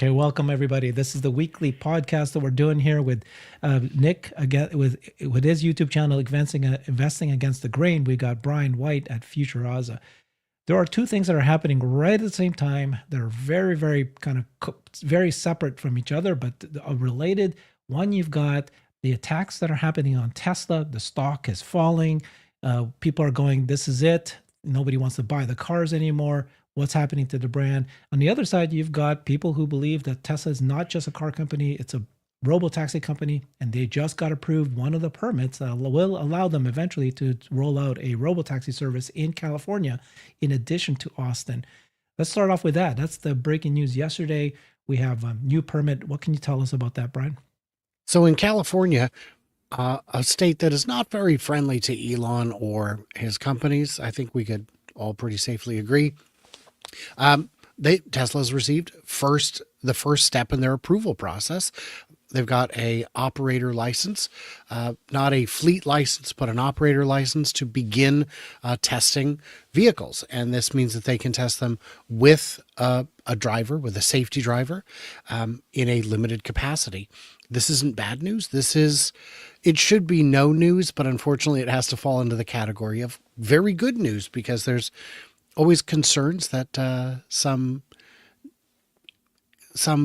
Okay, welcome everybody. This is the weekly podcast that we're doing here with Nick again with his YouTube channel, investing against the grain. We got Brian White at Futuraza. There are two things that are happening right at the same time. They're very, very kind of very separate from each other, but are related. One, you've got the attacks that are happening on Tesla. The stock is falling. People are going, "This is it. Nobody wants to buy the cars anymore." What's happening to the brand? On the other side, you've got people who believe that Tesla is not just a car company, it's a robotaxi company, and they just got approved one of the permits that will allow them eventually to roll out a robotaxi service in California in addition to Austin. Let's start off with that. That's the breaking news yesterday. We have a new permit. What can you tell us about that, Brian? So in California, a state that is not very friendly to Elon or his companies, I think we could all pretty safely agree. Tesla's received the first step in their approval process. They've got a operator license, not a fleet license, but an operator license to begin testing vehicles. And this means that they can test them with a driver, with a safety driver, in a limited capacity. This isn't bad news. It should be no news, but unfortunately it has to fall into the category of very good news because there's always concerns that some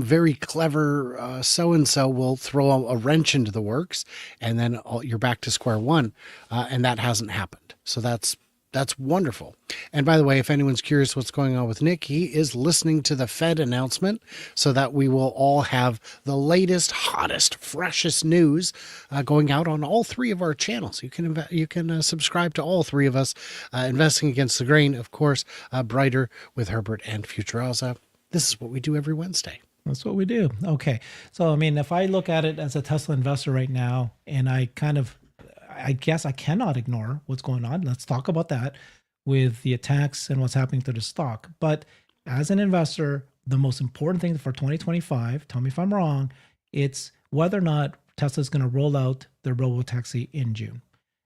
very clever so-and-so will throw a wrench into the works, and then you're back to square one, and that hasn't happened. So that's wonderful. And by the way, if anyone's curious what's going on with Nick, he is listening to the Fed announcement so that we will all have the latest, hottest, freshest news going out on all three of our channels. You can subscribe to all three of us. Investing Against the Grain, of course, Brighter with Herbert and Futuraza. This is what we do every Wednesday. That's what we do. Okay. So, I mean, if I look at it as a Tesla investor right now, and I guess I cannot ignore what's going on. Let's talk about that with the attacks and what's happening to the stock. But as an investor, the most important thing for 2025, tell me if I'm wrong, it's whether or not Tesla's going to roll out their Robotaxi in June.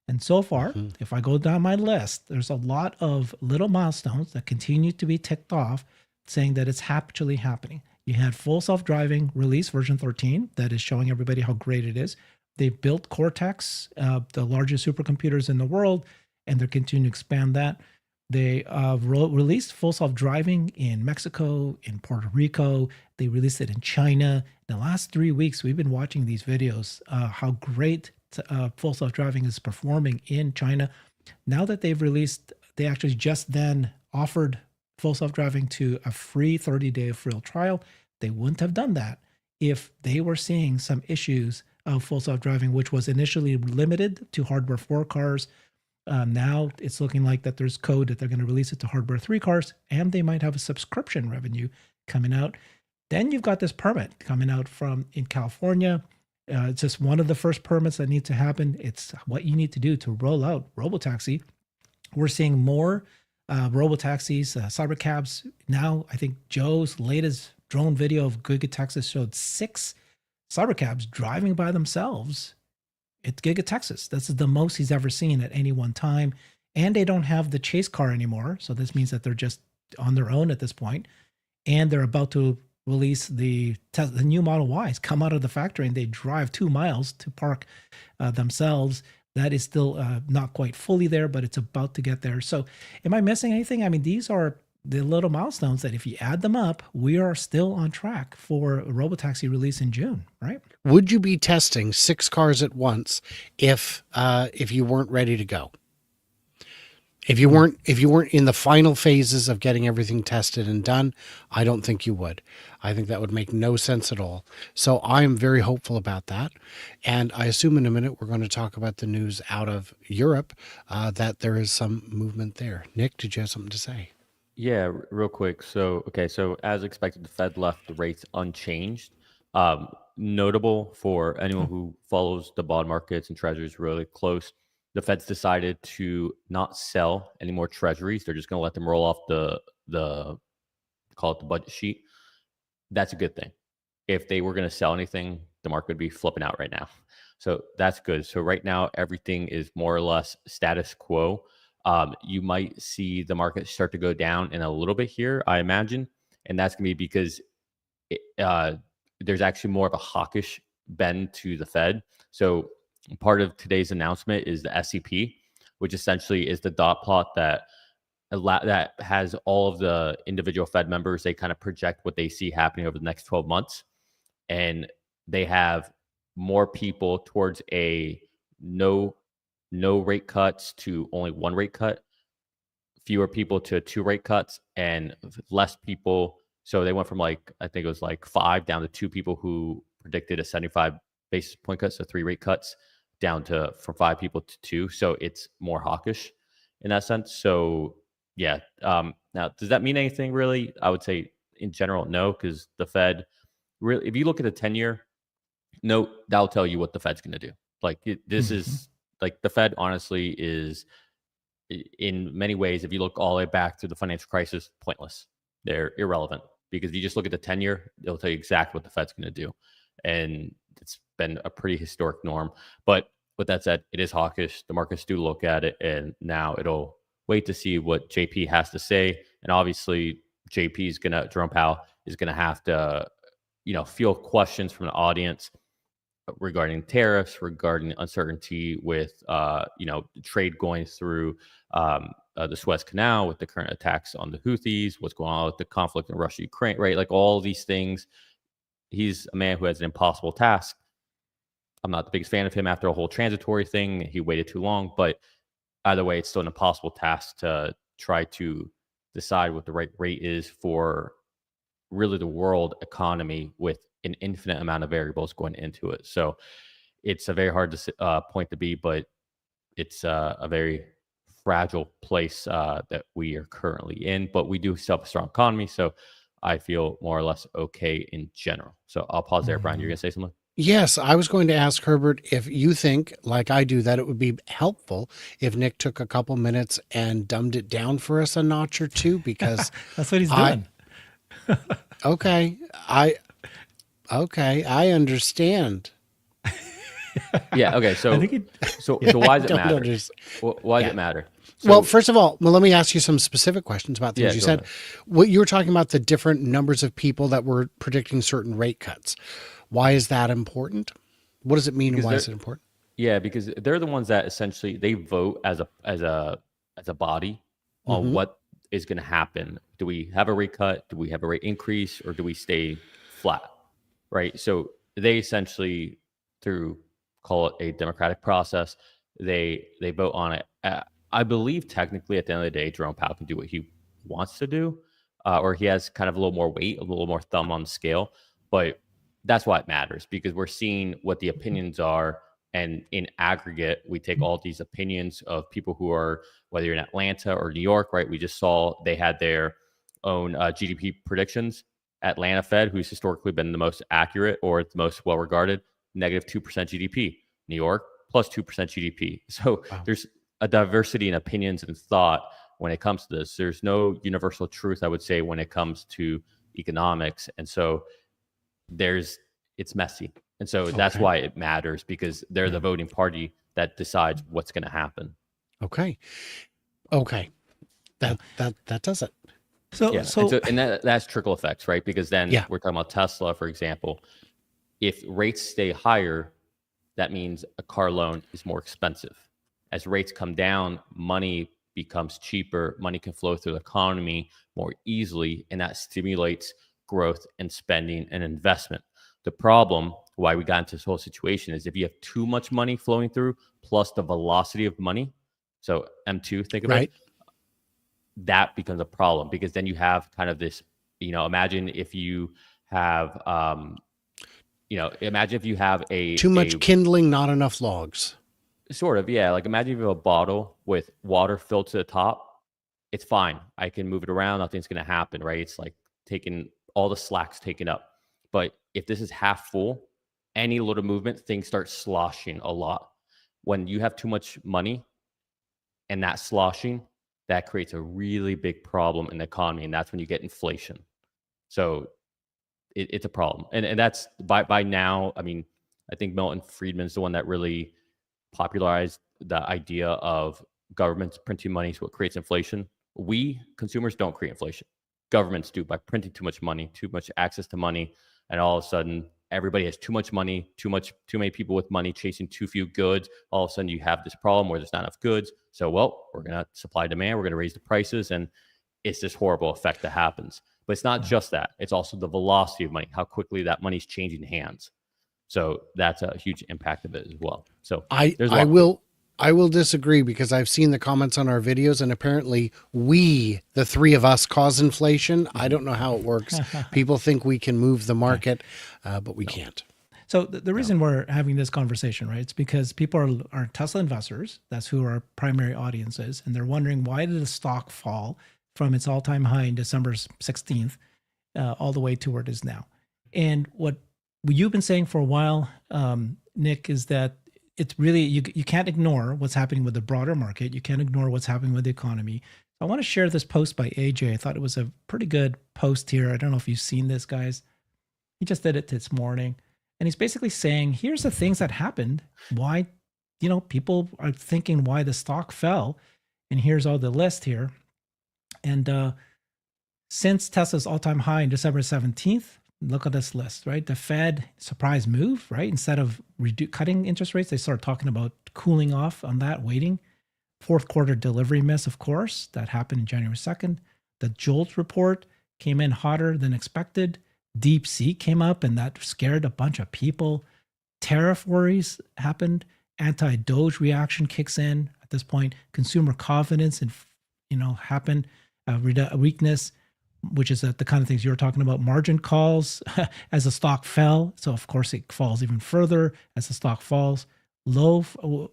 And so far, if I go down my list, there's a lot of little milestones that continue to be ticked off saying that it's actually happening. You had full self-driving release version 13 that is showing everybody how great it is. They built Cortex, the largest supercomputers in the world, and they're continuing to expand that. They released full self-driving in Mexico, in Puerto Rico. They released it in China. In the last 3 weeks, we've been watching these videos, how great full self-driving is performing in China. Now that they've released, they actually just then offered full self-driving to a free 30-day free trial. They wouldn't have done that if they were seeing some issues of full self-driving, which was initially limited to hardware 4 cars. Now it's looking like that there's code that they're going to release it to hardware 3 cars, and they might have a subscription revenue coming out. Then you've got this permit coming out in California. It's just one of the first permits that need to happen. It's what you need to do to roll out Robotaxi. We're seeing more Robotaxis, cybercabs. Now, I think Joe's latest drone video of Giga Texas showed 6 cybercabs driving by themselves at Giga Texas. This is the most he's ever seen at any one time. And they don't have the chase car anymore. So this means that they're just on their own at this point. And they're about to release the new Model Ys, come out of the factory and they drive 2 miles to park themselves. That is still not quite fully there, but it's about to get there. So am I missing anything? I mean, these are the little milestones that if you add them up, we are still on track for a Robotaxi release in June, right? Would you be testing 6 cars at once if you weren't ready to go? If you weren't in the final phases of getting everything tested and done, I don't think you would. I think that would make no sense at all. So I'm very hopeful about that. And I assume in a minute we're going to talk about the news out of Europe that there is some movement there. Nick, did you have something to say? Yeah, real quick. So as expected, the Fed left the rates unchanged. Notable for anyone who follows the bond markets and treasuries really close, the Fed's decided to not sell any more treasuries. They're just going to let them roll off the call it the budget sheet. That's a good thing. If they were going to sell anything, the market would be flipping out right now. So that's good. So right now, everything is more or less status quo. You might see the market start to go down in a little bit here, I imagine. And that's going to be because there's actually more of a hawkish bend to the Fed. So part of today's announcement is the SCP, which essentially is the dot plot that that has all of the individual Fed members. They kind of project what they see happening over the next 12 months. And they have more people towards a no rate cuts to only one rate cut, fewer people to two rate cuts, and less people. So they went from like, I think it was like 5 down to 2 people who predicted a 75 basis point cut, so 3 rate cuts, down to from 5 people to 2. So it's more hawkish in that sense. So yeah. Now, does that mean anything really? I would say in general, no, because the Fed really, if you look at a 10-year note, that'll tell you what the Fed's going to do. Like this is like the Fed honestly is in many ways, if you look all the way back to the financial crisis, pointless. They're irrelevant because if you just look at the 10-year, it'll tell you exactly what the Fed's going to do. And it's been a pretty historic norm. But with that said, it is hawkish. The markets do look at it, and now it'll wait to see what JP has to say. And obviously, Jerome Powell is going to have to, field questions from the audience regarding tariffs, regarding uncertainty with, trade going through the Suez Canal, with the current attacks on the Houthis, what's going on with the conflict in Russia, Ukraine, right? Like all these things. He's a man who has an impossible task. I'm not the biggest fan of him after a whole transitory thing. He waited too long, but either way, it's still an impossible task to try to decide what the right rate is for really the world economy with an infinite amount of variables going into it. So it's a very hard point to be, but it's a very fragile place that we are currently in. But we do still have a strong economy, so I feel more or less okay in general. So I'll pause there. Brian, you're going to say something? Yes, I was going to ask Herbert if you think, like I do, that it would be helpful if Nick took a couple minutes and dumbed it down for us a notch or two, because that's what he's doing. Okay, I understand. Yeah. Okay. So, I think so why does it matter? Why does Yeah. it matter? So, Well, first of all, let me ask you some specific questions about things you go said. ahead. What you were talking about, the different numbers of people that were predicting certain rate cuts. Why is that important? What does it mean, and why is it important? Yeah, because they're the ones that essentially they vote as a body on what is going to happen. Do we have a rate cut? Do we have a rate increase? Or do we stay flat? Right. So they essentially, through, call it a democratic process, they vote on it. I believe technically at the end of the day, Jerome Powell can do what he wants to do, or he has kind of a little more weight, a little more thumb on the scale. But that's why it matters, because we're seeing what the opinions are. And in aggregate, we take all these opinions of people who are, whether you're in Atlanta or New York, right? We just saw they had their own GDP predictions. Atlanta Fed, who's historically been the most accurate or the most well-regarded, negative 2% GDP. New York, plus 2% GDP. So there's a diversity in opinions and thought when it comes to this. There's no universal truth, I would say, when it comes to economics. And so it's messy. And so that's why it matters, because they're the voting party that decides what's going to happen. Okay. That does it. And that's trickle effects, right? Because then we're talking about Tesla, for example. If rates stay higher, that means a car loan is more expensive. As rates come down, money becomes cheaper. Money can flow through the economy more easily, and that stimulates growth and spending and investment. The problem, why we got into this whole situation, is if you have too much money flowing through, plus the velocity of money, so M2, think of it, that becomes a problem, because then you have kind of this, imagine if you have, too much kindling, not enough logs. Sort of, yeah. Like imagine if you have a bottle with water filled to the top. It's fine. I can move it around. Nothing's going to happen, right? It's like taking all the slack's taken up. But if this is half full, any little movement, things start sloshing a lot. When you have too much money and that sloshing, that creates a really big problem in the economy. And that's when you get inflation. So it's a problem. And that's by now, I mean, I think Milton Friedman's the one that really popularized the idea of governments printing money is what creates inflation. We consumers don't create inflation. governments do by printing too much money, too much access to money, and all of a sudden everybody has too much money, too many people with money chasing too few goods. All of a sudden you have this problem where there's not enough goods. So, well, we're going to supply demand, we're going to raise the prices, and it's this horrible effect that happens. But it's not just that. It's also the velocity of money, how quickly that money's changing hands. So that's a huge impact of it as well. So I will disagree because I've seen the comments on our videos, and apparently the three of us, cause inflation. I don't know how it works. People think we can move the market, but we can't. So the reason we're having this conversation, right, it's because people are Tesla investors. That's who our primary audience is. And they're wondering, why did the stock fall from its all-time high in December 16th all the way to where it is now? And what you've been saying for a while, Nick, is that it's really, you can't ignore what's happening with the broader market. You can't ignore what's happening with the economy. I want to share this post by AJ. I thought it was a pretty good post here. I don't know if you've seen this, guys. He just did it this morning. And he's basically saying, here's the things that happened. Why, people are thinking why the stock fell. And here's all the list here. And since Tesla's all-time high in December 17th, look at this list, right? The Fed surprise move, right? Instead of cutting interest rates, they started talking about cooling off on that, waiting. Fourth quarter delivery miss, of course, that happened in January 2nd. The JOLT report came in hotter than expected. DeepSeek came up, and that scared a bunch of people. Tariff worries happened. Anti-Doge reaction kicks in at this point. Consumer confidence and happened. Weakness, which is the kind of things you're talking about. Margin calls as the stock fell. So of course it falls even further as the stock falls. Low,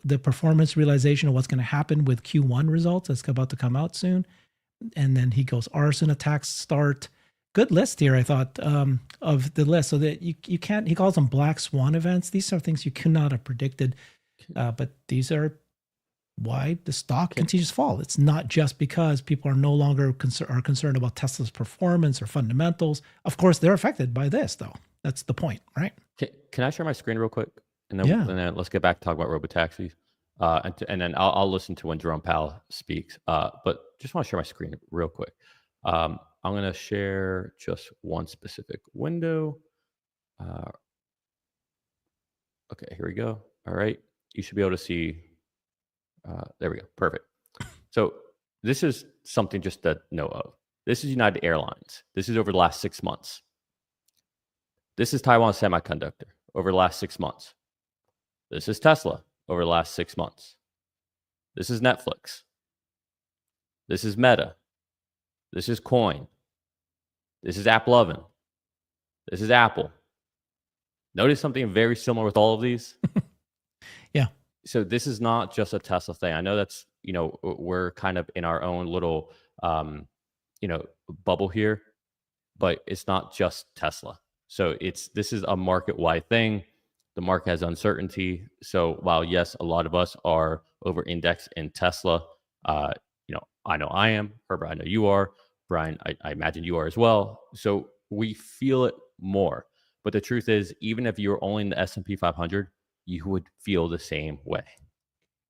the performance realization of what's going to happen with Q1 results that's about to come out soon. And then he goes, arson attacks start. Good list here, I thought, of the list. So that you can't, he calls them black swan events. These are things you could not have predicted. But these are why the stock continues to fall. It's not just because people are no longer concerned about Tesla's performance or fundamentals. Of course, they're affected by this, though. That's the point, right? Can I share my screen real quick? And then let's get back to talk about Robotaxis. And then I'll listen to when Jerome Powell speaks. But just want to share my screen real quick. I'm going to share just one specific window. Okay, here we go. All right. You should be able to see. There we go. Perfect. So this is something just to know of. This is United Airlines. This is over the last 6 months. This is Taiwan Semiconductor over the last 6 months. This is Tesla over the last 6 months. This is Netflix. This is Meta. This is Coin. This is AppLovin. This is Apple. Notice something very similar with all of these? Yeah. So this is not just a Tesla thing. I know that's, we're kind of in our own little, bubble here, but it's not just Tesla. So this is a market-wide thing. The market has uncertainty. So while, yes, a lot of us are over-indexed in Tesla, I know I am. Herbert, I know you are. Brian, I imagine you are as well. So we feel it more. But the truth is, even if you're only in the S&P 500, you would feel the same way.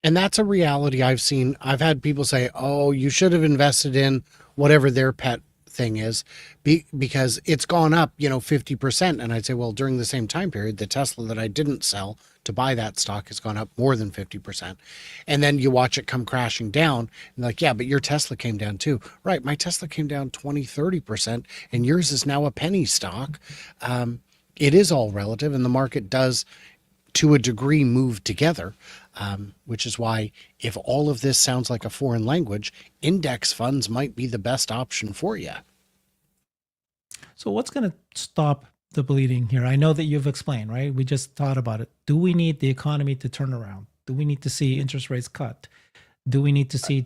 And that's a reality I've seen. I've had people say, oh, you should have invested in whatever their pet thing is because it's gone up, 50%. And I'd say, well, during the same time period, the Tesla that I didn't sell to buy that stock has gone up more than 50%. And then you watch it come crashing down and like, yeah, but your Tesla came down too. Right. My Tesla came down 20-30% and yours is now a penny stock. It is all relative, and the market does to a degree move together, which is why if all of this sounds like a foreign language, index funds might be the best option for you. So what's going to stop the bleeding here? I know that you've explained, right? We just thought about it. Do we need the economy to turn around? Do we need to see interest rates cut? Do we need to see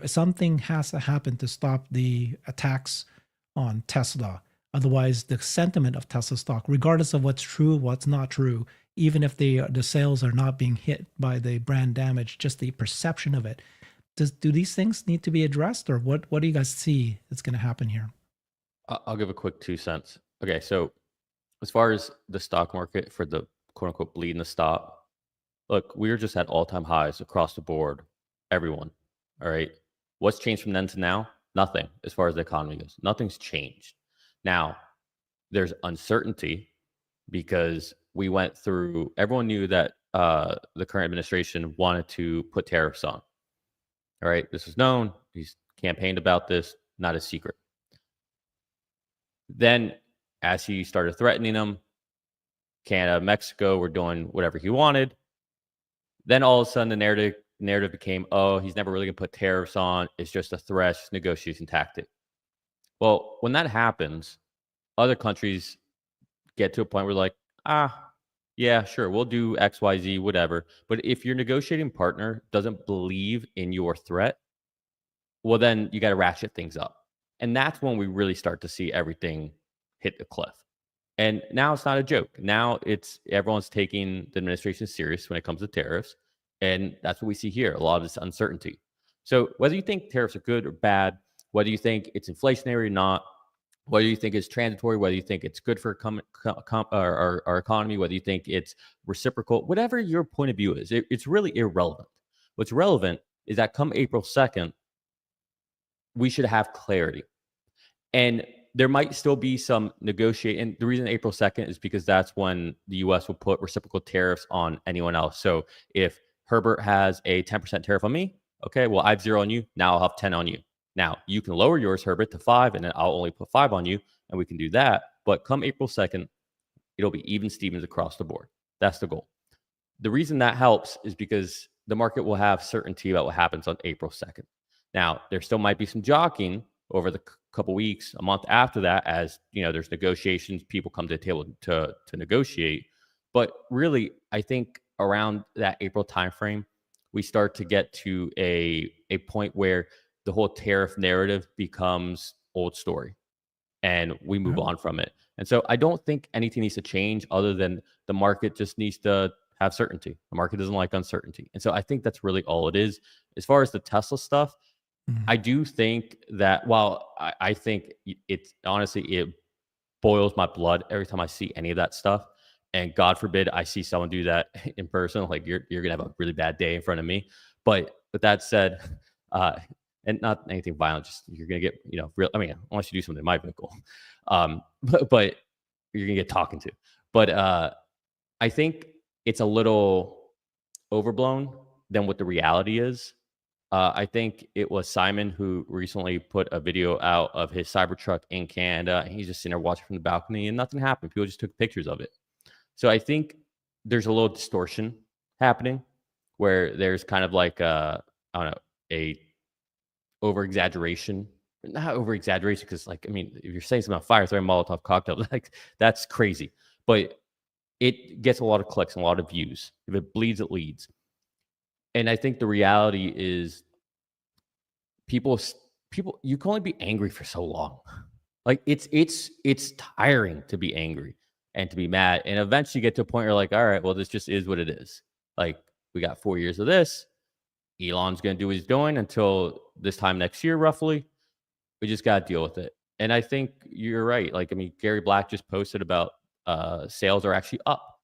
something has to happen to stop the attacks on Tesla? Otherwise, the sentiment of Tesla stock, regardless of what's true, what's not true, even if the sales are not being hit by the brand damage, just the perception of it. Do these things need to be addressed, or what do you guys see that's going to happen here? I'll give a quick 2 cents. Okay, so as far as the stock market for the quote unquote bleeding to stop, look, we're just at all-time highs across the board, everyone. All right. What's changed from then to now? Nothing as far as the economy goes. Nothing's changed. Now, there's uncertainty because we went through, everyone knew that the current administration wanted to put tariffs on. All right. This was known. He's campaigned about this, not a secret. Then, as he started threatening them, Canada, Mexico were doing whatever he wanted. Then all of a sudden, the narrative became, oh, he's never really going to put tariffs on. It's just a threat, negotiation tactic. Well, when that happens, other countries get to a point where like, yeah, sure, we'll do X, Y, Z, whatever. But if your negotiating partner doesn't believe in your threat, well, then you got to ratchet things up. And that's when we really start to see everything hit the cliff. And now it's not a joke. Now it's everyone's taking the administration serious when it comes to tariffs. And that's what we see here, a lot of this uncertainty. So whether you think tariffs are good or bad, whether you think it's inflationary or not, whether you think it's transitory, whether you think it's good for our economy, whether you think it's reciprocal, whatever your point of view is, it's really irrelevant. What's relevant is that come April 2nd, we should have clarity. And there might still be some negotiating. And the reason April 2nd is because that's when the US will put reciprocal tariffs on anyone else. So if Herbert has a 10% tariff on me, okay, well, I have 0 on you. Now I'll have 10 on you. Now you can lower yours, Herbert, to 5, and then I'll only put 5 on you, and we can do that. But come April 2nd, it'll be even Stevens across the board. That's the goal. The reason that helps is because the market will have certainty about what happens on April 2nd. Now, there still might be some jockeying over the couple weeks, a month after that, as you know, there's negotiations, people come to the table to negotiate. But really, I think around that April timeframe, we start to get to a point where the whole tariff narrative becomes old story and we move on from it. And so I don't think anything needs to change other than the market just needs to have certainty. The market doesn't like uncertainty. And so I think that's really all it is. As far as the Tesla stuff, I do think that while I think it's honestly, it boils my blood every time I see any of that stuff. And God forbid I see someone do that in person. Like you're gonna have a really bad day in front of me. But with that said, and not anything violent, just you're gonna get, real. I mean, unless you do something in my vehicle, but you're gonna get talking to. But I think it's a little overblown than what the reality is. I think it was Simon who recently put a video out of his Cybertruck in Canada, and he's just sitting there watching from the balcony, and nothing happened. People just took pictures of it. So I think there's a little distortion happening, where there's kind of like I don't know, a over exaggeration. Not over exaggeration, because like I mean, if you're saying something about fire, throwing Molotov cocktail, like that's crazy. But it gets a lot of clicks and a lot of views. If it bleeds, it leads. And I think the reality is people, you can only be angry for so long. Like it's tiring to be angry and to be mad. And eventually you get to a point where you're like, all right, well, this just is what it is. Like we got 4 years of this. Elon's going to do what he's doing until this time next year, roughly. We just got to deal with it. And I think you're right. Like, I mean, Gary Black just posted about sales are actually up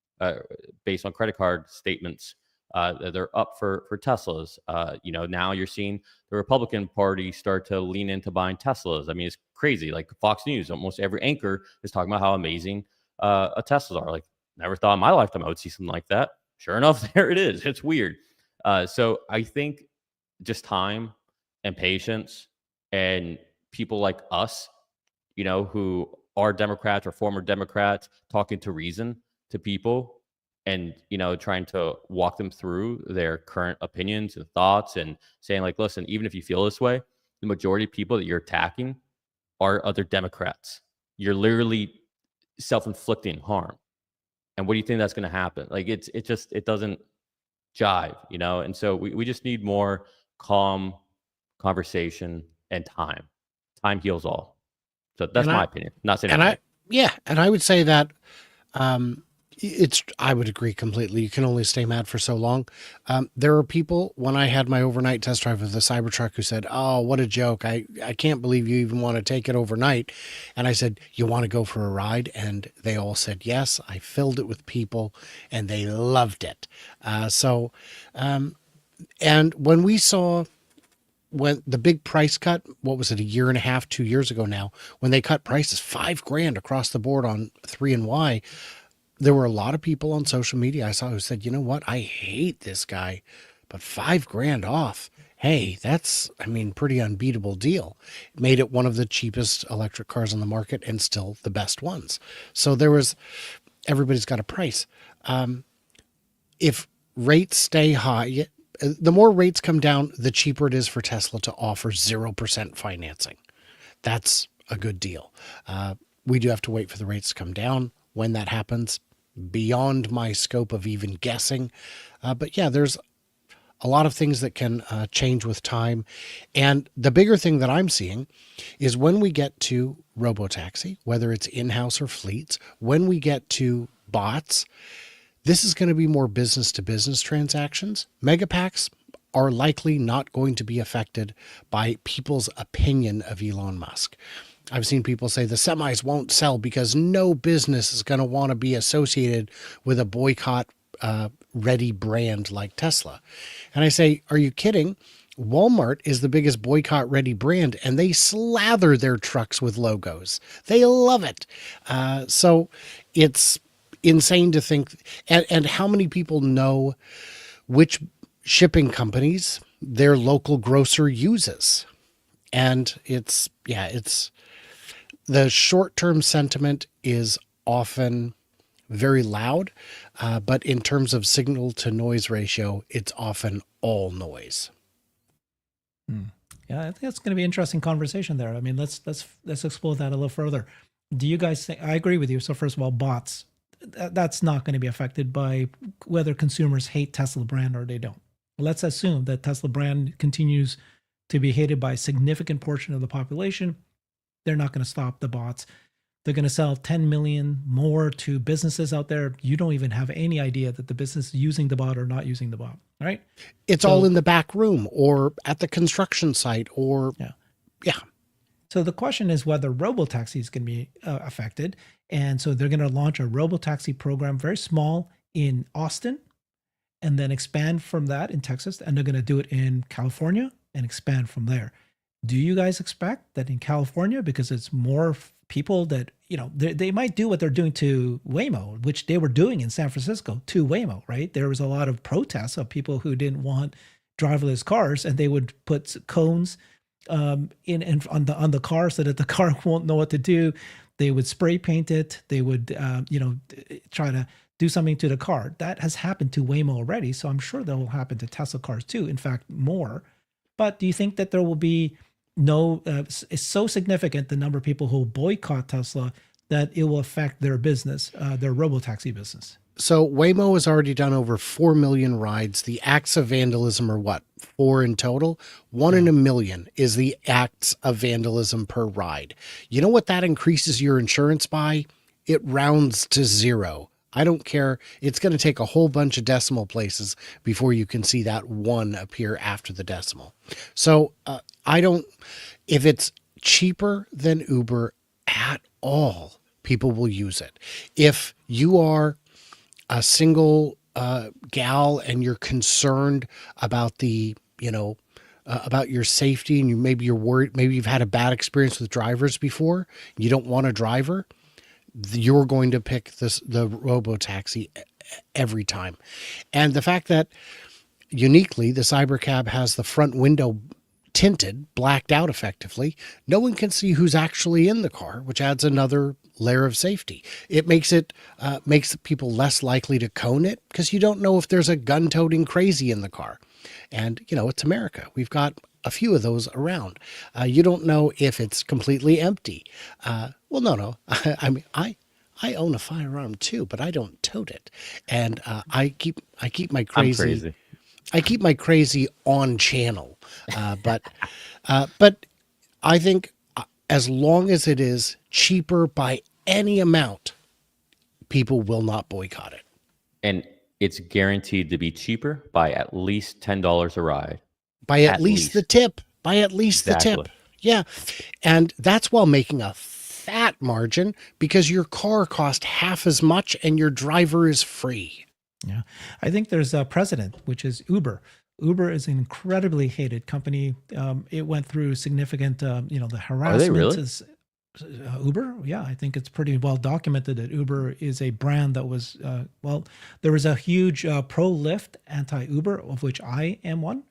based on credit card statements. They're up for Teslas. Now you're seeing the Republican Party start to lean into buying Teslas. I mean, it's crazy. Like Fox News, almost every anchor is talking about how amazing Teslas are. Like, never thought in my lifetime I would see something like that. Sure enough, there it is. It's weird. So I think just time and patience and people like us, who are Democrats or former Democrats, talking to reason to people and trying to walk them through their current opinions and thoughts and saying like, listen, even if you feel this way, the majority of people that you're attacking are other Democrats. You're literally self-inflicting harm. And what do you think that's going to happen? Like it doesn't jive, and so we just need more calm conversation and time. Time heals all. So that's my opinion. Not saying and I would say that I would agree completely. You can only stay mad for so long. There are people, when I had my overnight test drive with the Cybertruck, who said, oh, what a joke. I can't believe you even want to take it overnight. And I said, you want to go for a ride? And they all said, yes. I filled it with people and they loved it. And when we saw when the big price cut, what was it, a year and a half, 2 years ago now, when they cut prices $5,000 across the board on 3 and Y, there were a lot of people on social media I saw who said, you know what, I hate this guy, but $5,000 off. Hey, that's, I mean, pretty unbeatable deal. Made it one of the cheapest electric cars on the market and still the best ones. So everybody's got a price. If rates stay high, the more rates come down, the cheaper it is for Tesla to offer 0% financing. That's a good deal. We do have to wait for the rates to come down. When that happens, beyond my scope of even guessing. But yeah, there's a lot of things that can change with time. And the bigger thing that I'm seeing is when we get to Robotaxi, whether it's in-house or fleets, when we get to bots, this is going to be more business to business transactions. Megapacks are likely not going to be affected by people's opinion of Elon Musk. I've seen people say the semis won't sell because no business is going to want to be associated with a boycott ready brand like Tesla. And I say, are you kidding? Walmart is the biggest boycott ready brand and they slather their trucks with logos. They love it. So it's insane to think. And how many people know which shipping companies their local grocer uses? And it's the short-term sentiment is often very loud, but in terms of signal to noise ratio, it's often all noise. Yeah, I think that's going to be an interesting conversation there. I mean, let's explore that a little further. Do you guys think? I agree with you. So first of all, bots, that's not going to be affected by whether consumers hate Tesla brand or they don't. Let's assume that Tesla brand continues to be hated by a significant portion of the population. They're not going to stop the bots. They're going to sell 10 million more to businesses out there. You don't even have any idea that the business is using the bot or not using the bot, right? It's all in the back room or at the construction site or, yeah. So the question is whether Robotaxi is going to be affected. And so they're going to launch a Robotaxi program, very small, in Austin, and then expand from that in Texas. And they're going to do it in California and expand from there. Do you guys expect that in California, because it's more people that, they might do what they're doing to Waymo, which they were doing in San Francisco to Waymo, right? There was a lot of protests of people who didn't want driverless cars, and they would put cones on the car so that the car won't know what to do. They would spray paint it. They would, try to do something to the car. That has happened to Waymo already, so I'm sure that will happen to Tesla cars too. In fact, more. But do you think that there will be it's so significant, the number of people who boycott Tesla, that it will affect their business, their Robotaxi business? So Waymo has already done over 4 million rides. The acts of vandalism are what? 4 in total? 1 in a million is the acts of vandalism per ride. You know what that increases your insurance by? It rounds to 0. I don't care. It's going to take a whole bunch of decimal places before you can see that 1 appear after the decimal. So if it's cheaper than Uber at all, people will use it. If you are a single gal and you're concerned about about your safety, and maybe you're worried, maybe you've had a bad experience with drivers before, you don't want a driver, you're going to pick the Robotaxi every time. And the fact that uniquely the cybercab has the front window tinted, blacked out effectively, no one can see who's actually in the car, which adds another layer of safety. It makes people less likely to cone it because you don't know if there's a gun-toting crazy in the car. And, it's America. We've got a few of those around. You don't know if it's completely empty. Well, no. I mean, I own a firearm too, but I don't tote it. And I keep my crazy. I'm crazy. I keep my crazy on channel. But I think as long as it is cheaper by any amount, people will not boycott it. And it's guaranteed to be cheaper by at least $10 a ride. By at least the tip. By at least the tip. Yeah. And that's while making a fat margin because your car cost half as much and your driver is free. Yeah. I think there's a precedent, which is Uber. Uber is an incredibly hated company. It went through significant, the Are they harassment really? is Uber. Yeah, I think it's pretty well documented that Uber is a brand that was, there was a huge pro-Lyft, anti-Uber, of which I am one.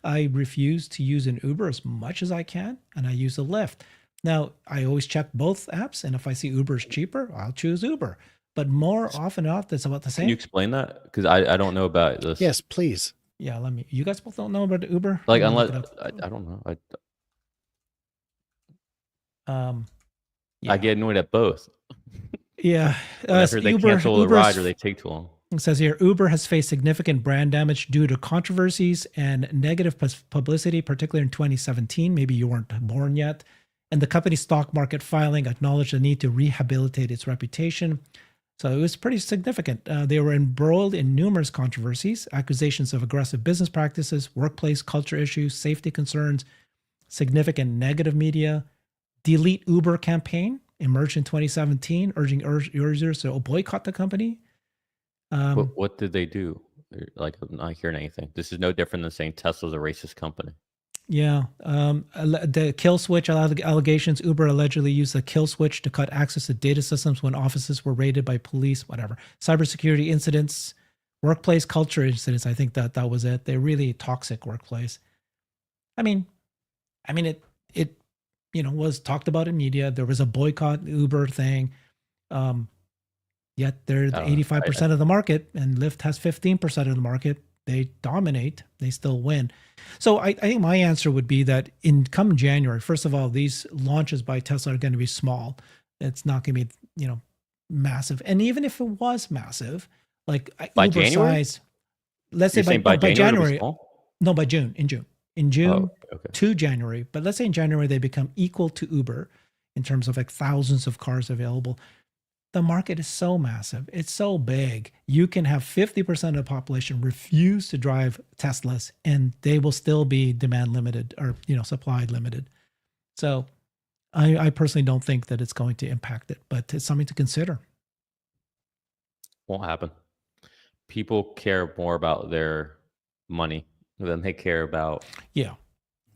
I refuse to use an Uber as much as I can, and I use a Lyft. Now, I always check both apps, and if I see Uber is cheaper, I'll choose Uber. But more often than not, it's about the Can you same. explain that? Because I don't know about this. Yes, please. Yeah, you guys both don't know about Uber? Like, Let me look unless it up. I don't know. Um, I yeah. get annoyed at both. Yeah. Whenever they cancel the ride or they take too long. It says here Uber has faced significant brand damage due to controversies and negative publicity, particularly in 2017. Maybe you weren't born yet. And the company's stock market filing acknowledged the need to rehabilitate its reputation. So it was pretty significant. They were embroiled in numerous controversies, accusations of aggressive business practices, workplace culture issues, safety concerns, significant negative media. Delete Uber campaign emerged in 2017, urging users to boycott the company. But what did they do? Like, I'm not hearing anything. This is no different than saying Tesla's a racist company. Yeah. The kill switch allegations. Uber allegedly used the kill switch to cut access to data systems when offices were raided by police, whatever. Cybersecurity incidents, workplace culture incidents. I think that was it. They're really toxic workplace. I mean, it was talked about in media. There was a boycott Uber thing. Yet they're the 85% of the market, and Lyft has 15% of the market. They dominate. They still win. So I think my answer would be that in come January, first of all, these launches by Tesla are going to be small. It's not going to be, massive. And even if it was massive, like By Uber January? size, let's You're say saying by January, January. it'll be small? No, by June. In June Okay. to January. But let's say in January they become equal to Uber in terms of like thousands of cars available. The market is so massive. It's so big. You can have 50% of the population refuse to drive Teslas and they will still be demand limited or, supply limited. So I personally don't think that it's going to impact it, but it's something to consider. Won't happen. People care more about their money than they care about. Yeah.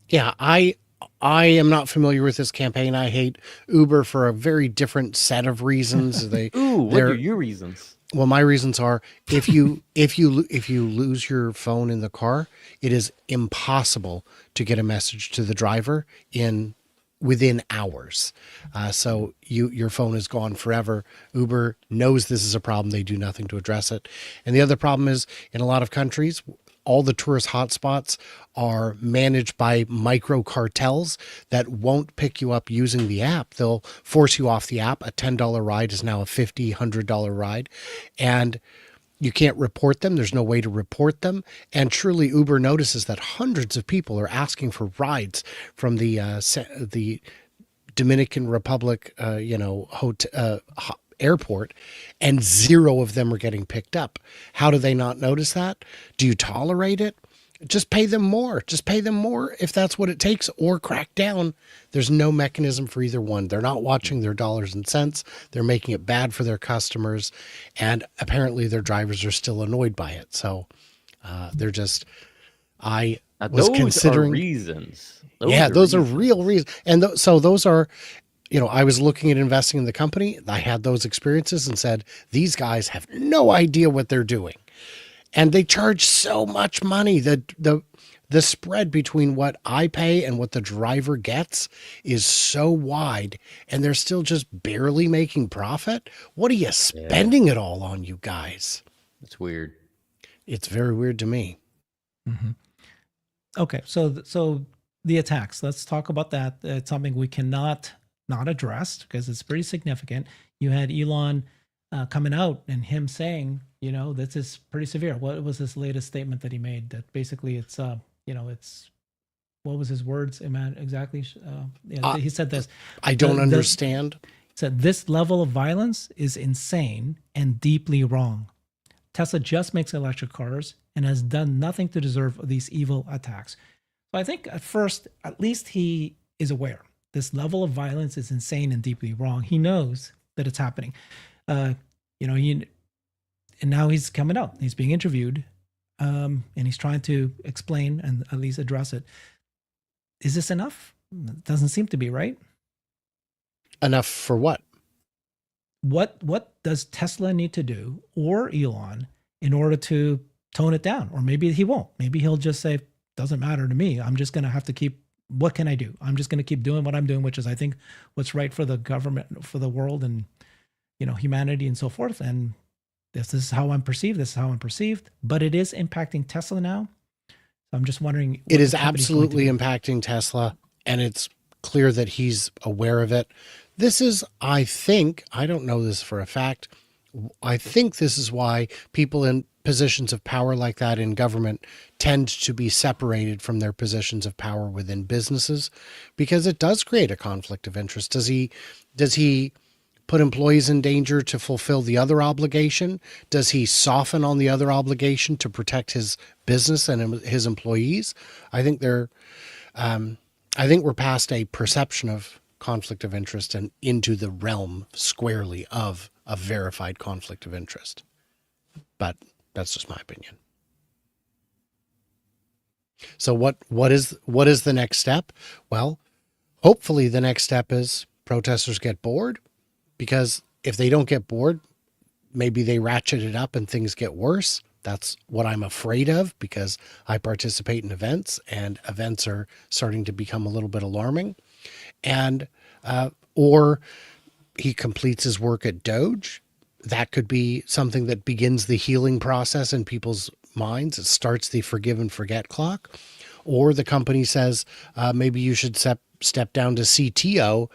Yeah, I am not familiar with this campaign. I hate Uber for a very different set of reasons. What are your reasons? Well, my reasons are if you lose your phone in the car, it is impossible to get a message to the driver within hours. So your phone is gone forever. Uber knows this is a problem. They do nothing to address it. And the other problem is in a lot of countries, all the tourist hotspots are managed by micro cartels that won't pick you up using the app. They'll force you off the app. A $10 ride is now a $50, $100 ride. And you can't report them. There's no way to report them. And truly, Uber notices that hundreds of people are asking for rides from the Dominican Republic, airport, and zero of them are getting picked up. How do they not notice that? Do you tolerate it? Just pay them more. Just pay them more if that's what it takes, or crack down. There's no mechanism for either one. They're not watching their dollars and cents. They're making it bad for their customers, and apparently their drivers are still annoyed by it. So they're just. I was considering reasons. Those are real reasons, and so those are. I was looking at investing in the company. I had those experiences and said, these guys have no idea what they're doing. And they charge so much money. The spread between what I pay and what the driver gets is so wide, and they're still just barely making profit. What are you spending it all on, you guys? It's weird. It's very weird to me. Mm-hmm. Okay, so the attacks. Let's talk about that. It's something we cannot not addressed because it's pretty significant. You had Elon coming out and him saying, this is pretty severe. What was his latest statement that he made? That basically it's, it's, what was his words exactly? He said this. I don't understand. He said, this level of violence is insane and deeply wrong. Tesla just makes electric cars and has done nothing to deserve these evil attacks. So I think at first, at least he is aware. This level of violence is insane and deeply wrong. He knows that it's happening. And now he's coming out. He's being interviewed. and he's trying to explain and at least address it. Is this enough? It doesn't seem to be, right? Enough for what? What does Tesla need to do, or Elon, in order to tone it down? Or maybe he won't. Maybe he'll just say, doesn't matter to me. I'm just going to have to keep, what can I do? I'm just going to keep doing what I'm doing, which is, I think, what's right for the government, for the world, and humanity and so forth. And this is how I'm perceived. This is how I'm perceived. But it is impacting Tesla now. So I'm just wondering. It is absolutely impacting Tesla, and it's clear that he's aware of it. This is, I think, I don't know this for a fact, I think this is why people in positions of power like that in government tend to be separated from their positions of power within businesses, because it does create a conflict of interest. Does he put employees in danger to fulfill the other obligation? Does he soften on the other obligation to protect his business and his employees? I think we're past a perception of conflict of interest and into the realm squarely of a verified conflict of interest. But that's just my opinion. So what is the next step? Well, hopefully the next step is protesters get bored, because if they don't get bored, maybe they ratchet it up and things get worse. That's what I'm afraid of, because I participate in events, and events are starting to become a little bit alarming. And or he completes his work at Doge. That could be something that begins the healing process in people's minds. It starts the forgive and forget clock. Or the company says, maybe you should step down to CTO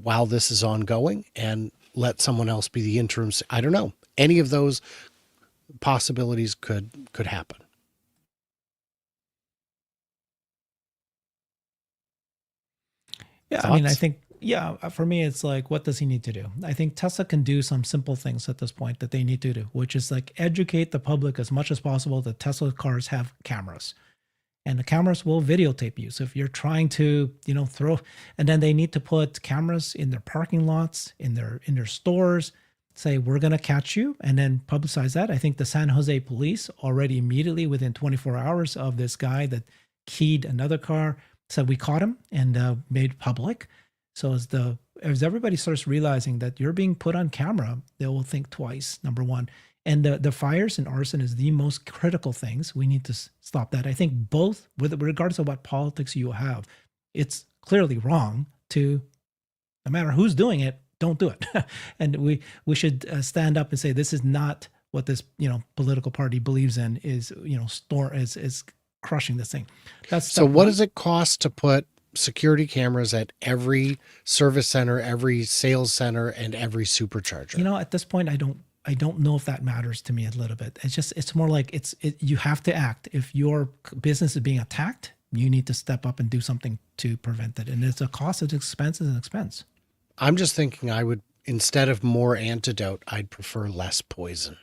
while this is ongoing, and let someone else be the interim. I don't know. Any of those possibilities could happen. Yeah, Thoughts? I mean, I think, for me, it's like, what does he need to do? I think Tesla can do some simple things at this point that they need to do, which is like educate the public as much as possible that Tesla cars have cameras, and the cameras will videotape you. So if you're trying to, and then they need to put cameras in their parking lots, in their stores, say, we're going to catch you, and then publicize that. I think the San Jose police already immediately within 24 hours of this guy that keyed another car said, we caught him, and made public. So as everybody starts realizing that you're being put on camera, they will think twice, number one. And the fires and arson is the most critical things. We need to stop that. I think both, regardless of what politics you have, it's clearly wrong to, no matter who's doing it, don't do it. And we should stand up and say, this is not what this political party believes in, is is crushing this thing. That's so. What does it cost to put security cameras at every service center, every sales center, and every supercharger? At this point, I don't know if that matters to me a little bit. It's more like you have to act. If your business is being attacked, you need to step up and do something to prevent it. And it's a cost, it's expense, it's an expense. I'm just thinking I would, instead of more antidote, I'd prefer less poison.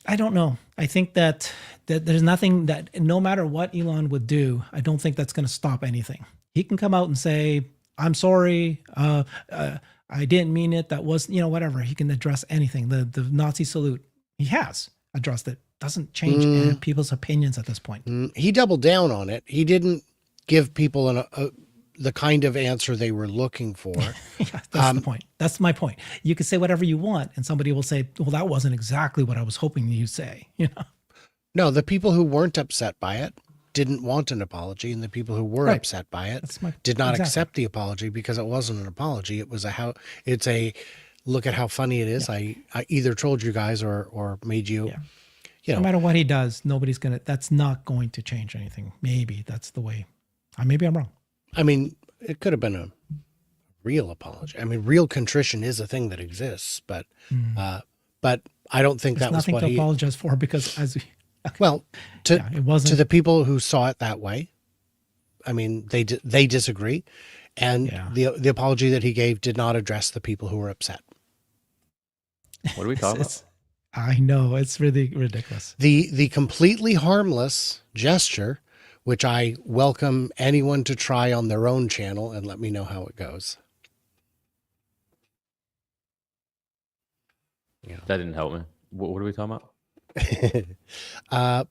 I don't know. I think that there's nothing that, no matter what Elon would do, I don't think that's going to stop anything. He can come out and say, I'm sorry. I didn't mean it. That was, whatever. He can address anything. The Nazi salute, he has addressed it. Doesn't change people's opinions at this point. He doubled down on it. He didn't give people the kind of answer they were looking for. Yeah, that's the point. That's my point. You can say whatever you want, and somebody will say, well, that wasn't exactly what I was hoping you'd say. No, the people who weren't upset by it didn't want an apology, and the people who were upset by it did not accept the apology, because it wasn't an apology. It was it's a look at how funny it is. Yeah. I either trolled you guys or made you. Yeah. No matter what he does, that's not going to change anything. Maybe that's the way. Maybe I'm wrong. I mean, it could have been a real apology. I mean, real contrition is a thing that exists, but I don't think that was what he... nothing to apologize for, because well, it wasn't, to the people who saw it that way, I mean, they disagree, and the apology that he gave did not address the people who were upset. What are we talking about? I know, it's really ridiculous. The completely harmless gesture, which I welcome anyone to try on their own channel and let me know how it goes. Yeah. That didn't help me. What are we talking about?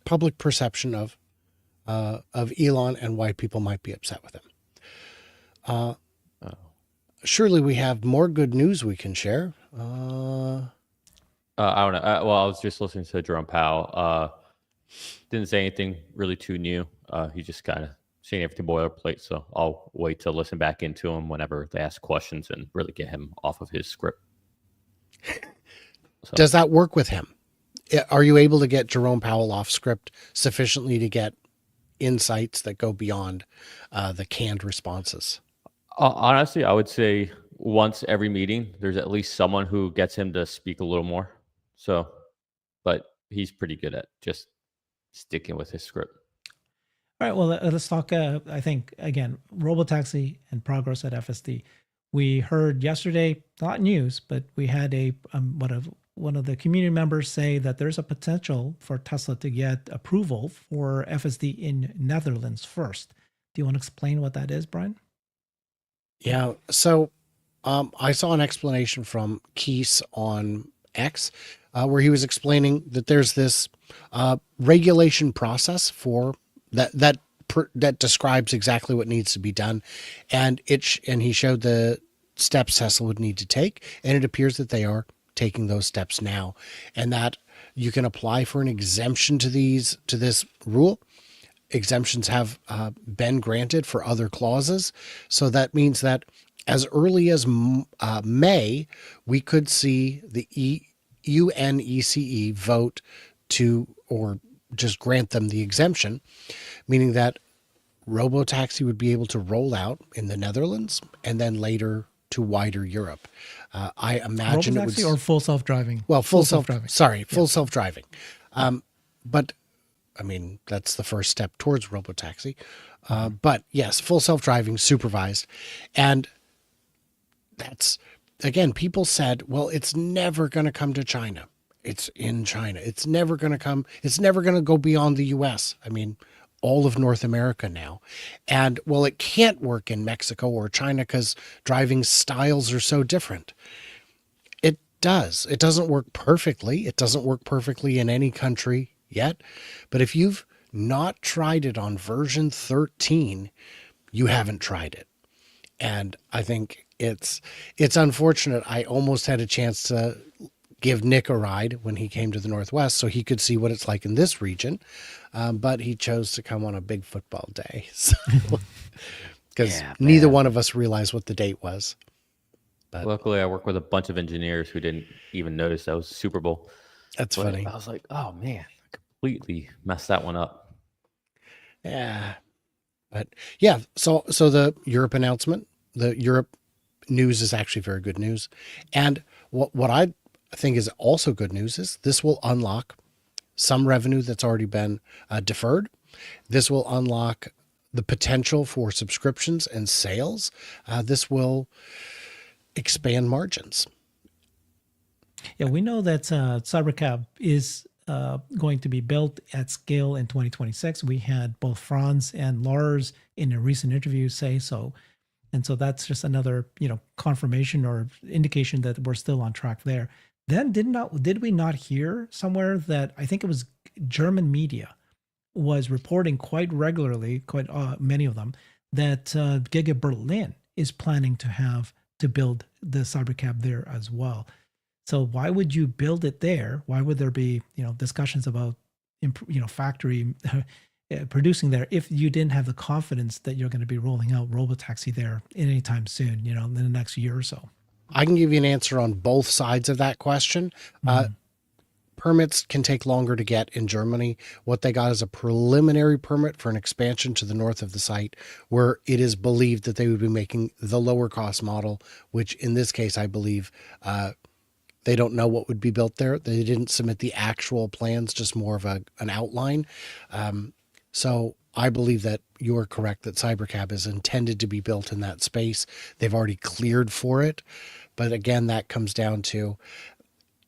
Public perception of Elon and why people might be upset with him. Oh. Surely we have more good news we can share. I don't know. Well, I was just listening to Jerome Powell. Didn't say anything really too new. He just kind of saying everything boilerplate. So I'll wait to listen back into him whenever they ask questions and really get him off of his script. So. Does that work with him? Are you able to get Jerome Powell off script sufficiently to get insights that go beyond the canned responses? Honestly, I would say once every meeting, there's at least someone who gets him to speak a little more. So, but he's pretty good at just sticking with his script. All right, well, let's talk. I think, again, Robotaxi and progress at FSD. We heard yesterday, not news, but we had one of the community members say that there's a potential for Tesla to get approval for FSD in Netherlands first. Do you want to explain what that is, Brian? Yeah, so I saw an explanation from Keese on X where he was explaining that there's this regulation process for that describes exactly what needs to be done, and he showed the steps Tesla would need to take, and it appears that they are taking those steps now, and that you can apply for an exemption to this rule. Exemptions have been granted for other clauses, so that means that as early as May, we could see the UNECE vote to or just grant them the exemption, meaning that Robotaxi would be able to roll out in the Netherlands and then later to wider Europe. I imagine Robotaxi it would, or full self-driving. Well, full self-driving. Full self-driving. But I mean, that's the first step towards Robotaxi. But yes, full self-driving, supervised. And that's, again, people said, well, it's never going to come to China. It's in China. It's never going to come. It's never going to go beyond the US. I mean, all of North America now. And well, it can't work in Mexico or China because driving styles are so different. It does. It doesn't work perfectly. It doesn't work perfectly in any country yet. But if you've not tried it on version 13, you haven't tried it. And I think it's unfortunate. I almost had a chance to give Nick a ride when he came to the Northwest so he could see what it's like in this region. But he chose to come on a big football day. Because neither one of us realized what the date was. But luckily, I work with a bunch of engineers who didn't even notice that was Super Bowl. That's funny. I was like, oh man, I completely messed that one up. Yeah. But yeah, so the Europe announcement, the Europe news is actually very good news. And what I think is also good news is this will unlock some revenue that's already been deferred. This will unlock the potential for subscriptions and sales. This will expand margins. Yeah, we know that cybercab is going to be built at scale in 2026. We had both Franz and Lars in a recent interview say so. And so that's just another, confirmation or indication that we're still on track there. Then did we not hear somewhere that I think it was German media was reporting quite regularly, quite many of them, that Giga Berlin is planning to build the cybercab there as well. So why would you build it there? Why would there be discussions about factory producing there if you didn't have the confidence that you're going to be rolling out Robotaxi there anytime soon, in the next year or so? I can give you an answer on both sides of that question. Permits can take longer to get in Germany. What they got is a preliminary permit for an expansion to the north of the site, where it is believed that they would be making the lower cost model, which in this case, I believe, they don't know what would be built there. They didn't submit the actual plans, just more of an outline. So I believe that you are correct that cybercab is intended to be built in that space. They've already cleared for it. But again, that comes down to,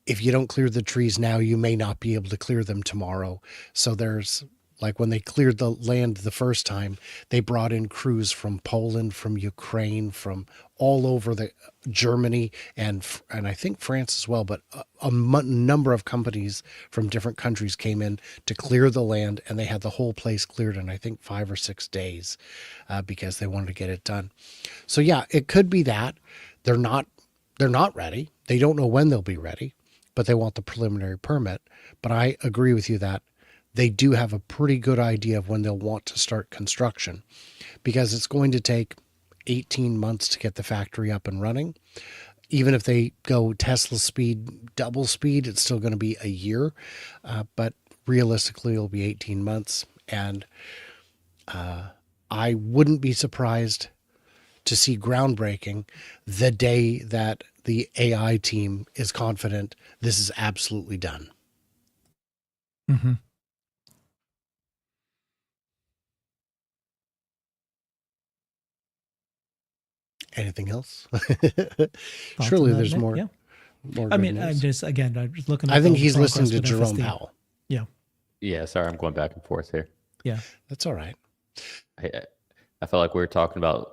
if you don't clear the trees now, you may not be able to clear them tomorrow. So there's Like when they cleared the land the first time, they brought in crews from Poland, from Ukraine, from all over the Germany, and I think France as well. But number of companies from different countries came in to clear the land, and they had the whole place cleared in I think 5 or 6 days because they wanted to get it done. So yeah, it could be that they're not ready. They don't know when they'll be ready, but they want the preliminary permit. But I agree with you that they do have a pretty good idea of when they'll want to start construction, because it's going to take 18 months to get the factory up and running. Even if they go Tesla speed, double speed, it's still going to be a year. But realistically, it'll be 18 months. And I wouldn't be surprised to see groundbreaking the day that the AI team is confident this is absolutely done. Mm-hmm. Anything else? Thoughts Surely on that, there's Nick? more. Yeah. More I good mean, I'm news. just looking at I think all the he's listening progress to with Jerome FSD. Powell. Yeah. Yeah, sorry, I'm going back and forth here. Yeah. That's all right. I felt like we were talking about